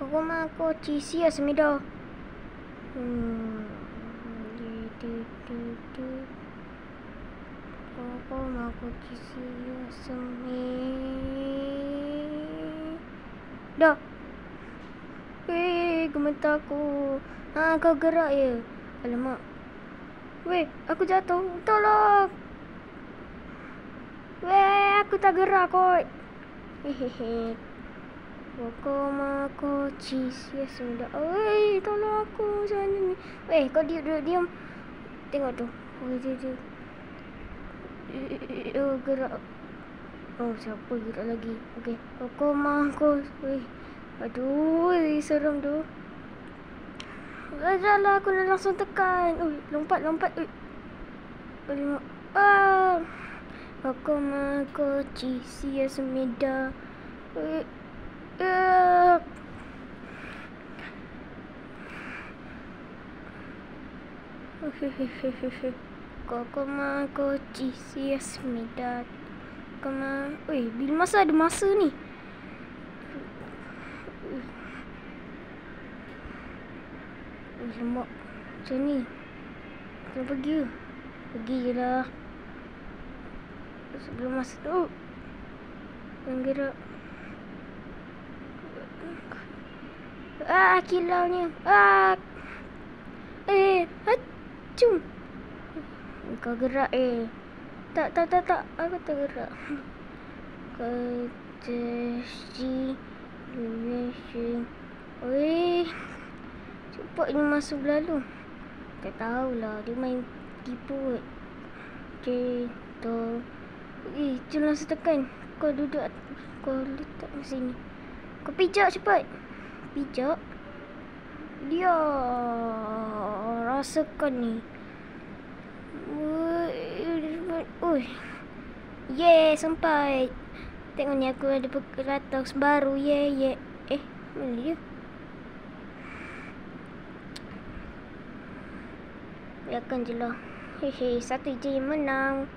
Goma koci sia semido. Goma koci sia semido. Weh, gemetar aku. Kau gerak ya. Alamak. Weh, aku jatuh. Tolong. Weh, aku tak gerak kot. Hehehe. Goma koci sia semido. Weh, tolong aku sana ni. Weh, kau diam. Tengok tu. Dia. Gerak. Oh, siapa gerak lagi? Okey. Goma koci. Weh. Aduh, seram tu. Ajalah, aku nak langsung tekan. Lompat. Goma koci sia semido. Goma koci sia semido. Bila masa ada masa ni? Lemak macam ni. Kena pergi ke? Pergi je lah. Sebelum masa tu. Jangan gerak. Kilaunya. Acum. Kau gerak Tak. Aku tak gerak. Koci Weh. Cepat ni masuk lalu. Tak tahulah. Dia main tipu kot. Tu. Jom langsung tekan. Kau duduk. Kau letak di sini. Kau pijak cepat. Pijak. Dia. Rasakan ni. Yeay, sampai. Tengok ni aku ada peratus baru. Yeay. Mana dia? Biarkan je lah. Hehe, satu je yang menang.